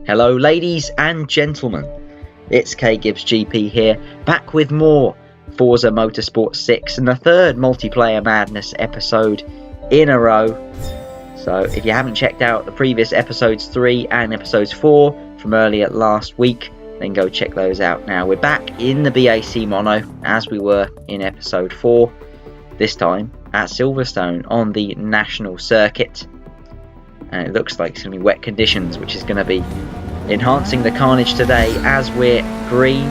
Hello ladies and gentlemen, it's K Gibbs GP here, back with more Forza Motorsport 6 and the third Multiplayer Madness episode in a row. So if you haven't checked out the previous episodes 3 and episodes 4 from earlier last week, then go check those out now. We're back in the BAC Mono as we were in episode 4, this time at Silverstone on the national circuit. And it looks like it's going to be wet conditions, which is going to be enhancing the carnage today as we're green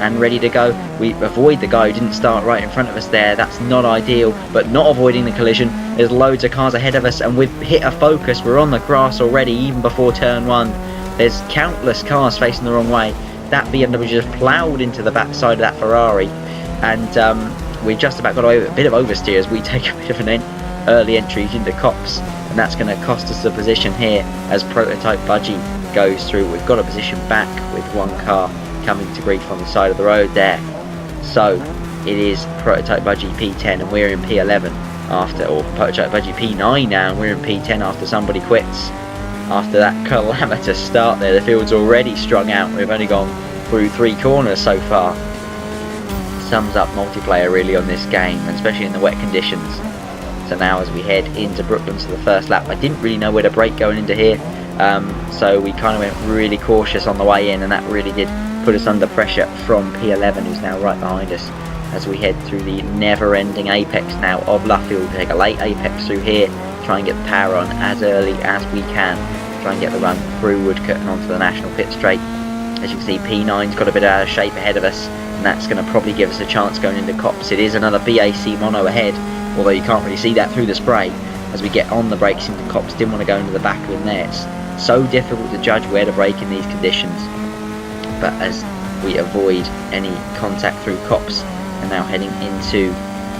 and ready to go. We avoid the guy who didn't start right in front of us there. That's not ideal, but not avoiding the collision. There's loads of cars ahead of us and we've hit a focus. We're on the grass already, even before turn 1. There's countless cars facing the wrong way. That BMW just ploughed into the back side of that Ferrari, and we just about got away with a bit of oversteer as we take a bit of an early entry into Cops. And that's going to cost us the position here as Prototype Budgie goes through. We've got a position back with one car coming to grief on the side of the road there. So it is Prototype Budgie P10 and we're in P11 after, or Prototype Budgie P9 now, and we're in P10 after somebody quits. After that calamitous start there, the field's already strung out. We've only gone through 3 corners so far. Sums up multiplayer really on this game, and especially in the wet conditions. So now as we head into Brooklyn to the first lap, I didn't really know where to brake going into here, so we kind of went really cautious on the way in, and that really did put us under pressure from P11, who's now right behind us, as we head through the never-ending apex now of Luffield. Take a late apex through here, try and get the power on as early as we can, try and get the run through Woodcote and onto the national pit straight. As you can see, P9's got a bit out of shape ahead of us, and that's going to probably give us a chance going into Cops. It is another BAC Mono ahead, although you can't really see that through the spray. As we get on the brakes into Cops, didn't want to go into the back of him there. It's so difficult to judge where to brake in these conditions. But as we avoid any contact through Cops, and now heading into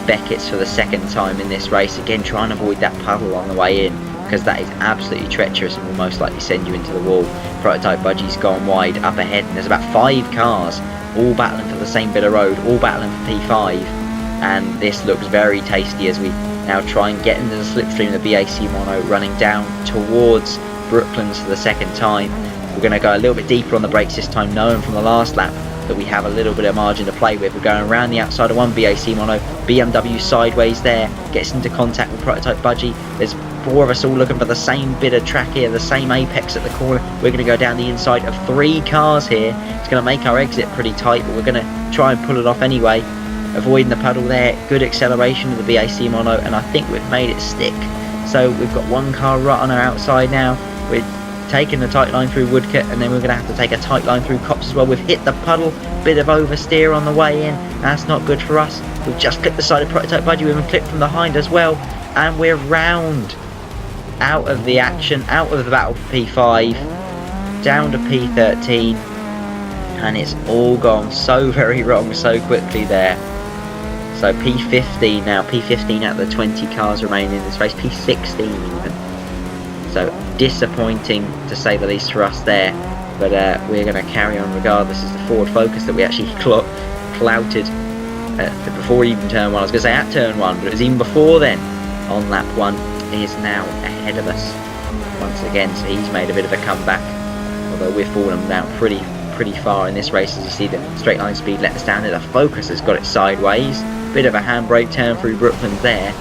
Beckett's for the second time in this race, again trying to avoid that puddle on the way in, because that is absolutely treacherous and will most likely send you into the wall. Prototype Budgie's gone wide up ahead, and there's about 5 cars all battling for the same bit of road, all battling for P5, and this looks very tasty as we now try and get into the slipstream of the BAC Mono, running down towards Brooklands for the second time. We're going to go a little bit deeper on the brakes this time, knowing from the last lap that we have a little bit of margin to play with. We're going around the outside of one BAC Mono, BMW sideways there, gets into contact with Prototype Budgie. There's 4 of us all looking for the same bit of track here, the same apex at the corner. We're going to go down the inside of 3 cars here. It's going to make our exit pretty tight, but we're going to try and pull it off anyway, avoiding the puddle there. Good acceleration of the BAC Mono, and I think we've made it stick. So we've got 1 car right on our outside now. We're taking the tight line through Woodcote, and then we're going to have to take a tight line through Cops as well. We've hit the puddle, bit of oversteer on the way in. That's not good for us. We've just clipped the side of Prototype Budgie. We've been clipped from behind as well, and we're round out of the action, out of the battle for P5, down to P13, and it's all gone so very wrong so quickly there. So P15 now, P15 out of the 20 cars remaining in this race, P16 even. So disappointing to say the least for us there, but we're going to carry on regardless. As the forward focus that we actually clouted before even turn 1. I was going to say at turn 1, but it was even before then on lap 1. Is now ahead of us once again, so he's made a bit of a comeback, although we've fallen down pretty far in this race. As you see, the straight line speed let us down there. The Focus has got it sideways, bit of a handbrake turn through Brooklyn there.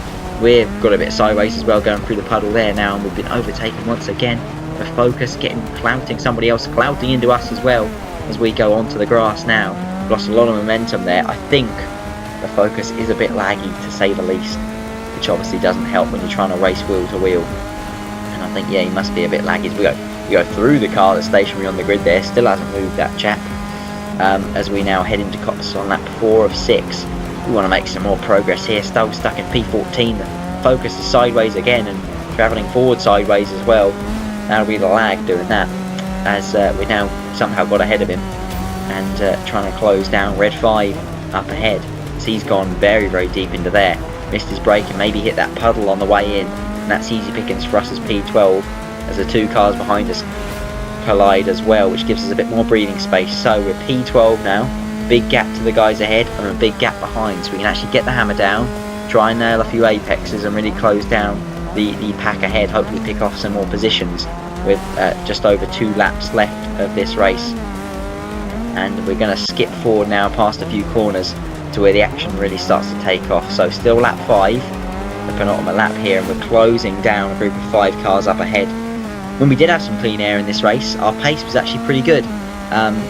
We've got a bit sideways as well going through the puddle there now, and we've been overtaken once again. The Focus clouting somebody else, clouting into us as well as we go onto the grass now. Lost a lot of momentum there. I think the Focus is a bit laggy to say the least, which obviously doesn't help when you're trying to race wheel to wheel. And I think, yeah, he must be a bit laggy. As we go through the car that's stationary on the grid there, still hasn't moved, that chap. As we now head into Cops on lap 4 of 6. We want to make some more progress here. Still stuck in P14. The Focus is sideways again and travelling forward sideways as well. That'll be the lag doing that, as we now somehow got ahead of him and trying to close down Red 5 up ahead. So he's gone very, very deep into there. Missed his brake and maybe hit that puddle on the way in, and that's easy pickings for us as P12, as the 2 cars behind us collide as well, which gives us a bit more breathing space. So we're P12 now, big gap to the guys ahead and a big gap behind, so we can actually get the hammer down, try and nail a few apexes and really close down the pack ahead, hopefully pick off some more positions. with just over 2 laps left of this race. And we're going to skip forward now past a few corners to where the action really starts to take off. So still lap 5, the penultimate lap here, and we're closing down a group of 5 cars up ahead. When we did have some clean air in this race, our pace was actually pretty good.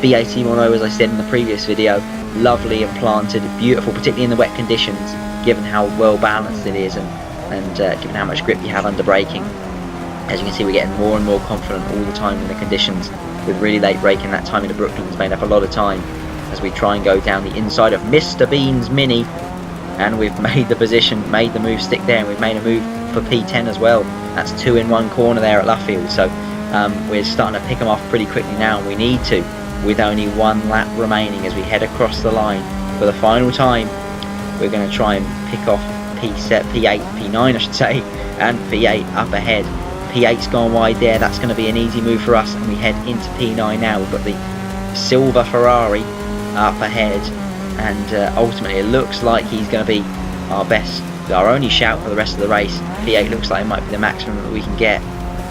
B18 mono, as I said in the previous video, lovely and planted, beautiful, particularly in the wet conditions, given how well balanced it is and given how much grip you have under braking. As you can see, we're getting more and more confident all the time in the conditions, with really late braking. That time in the Brooklands made up a lot of time as we try and go down the inside of Mr. Bean's Mini, and we've made the position, made the move stick there, and we've made a move for P10 as well. That's 2 in 1 corner there at Luffield, so we're starting to pick them off pretty quickly now, and we need to, with only 1 lap remaining as we head across the line for the final time. We're going to try and pick off P8, P9 I should say, and P8 up ahead. P8's gone wide there, that's going to be an easy move for us, and we head into P9 now. We've got the silver Ferrari up ahead, and ultimately it looks like he's going to be our only shout for the rest of the race. P8 looks like it might be the maximum that we can get,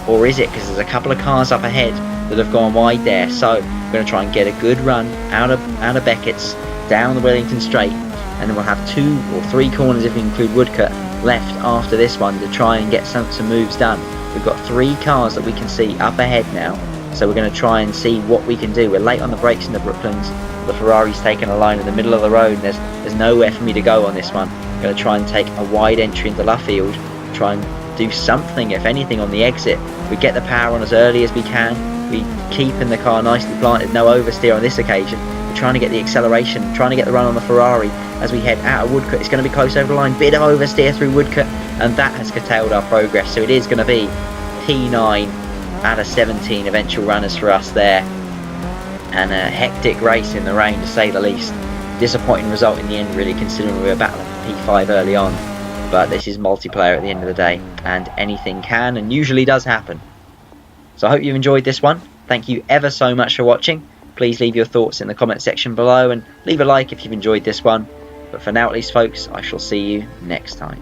or is it? Because there's a couple of cars up ahead that have gone wide there, so we're going to try and get a good run out of Beckett's down the Wellington Straight, and then we'll have 2 or 3 corners if we include Woodcote left after this one to try and get some moves done. We've got 3 cars that we can see up ahead now, so we're going to try and see what we can do. We're late on the brakes in the Brooklands. The Ferrari's taken a line in the middle of the road, and there's nowhere for me to go on this one. I'm going to try and take a wide entry into Luffield, try and do something, if anything, on the exit. We get the power on as early as we can. We keep in the car nicely planted, no oversteer on this occasion. We're trying to get the acceleration, trying to get the run on the Ferrari as we head out of Woodcote. It's going to be close over the line, bit of oversteer through Woodcote, and that has curtailed our progress. So it is going to be P9 out of 17 eventual runners for us there, and a hectic race in the rain to say the least. Disappointing result in the end, really, considering we were battling for P5 early on. But this is multiplayer at the end of the day, and anything can and usually does happen. So I hope you've enjoyed this one. Thank you ever so much for watching. Please leave your thoughts in the comment section below, and leave a like if you've enjoyed this one. But for now at least, folks, I shall see you next time.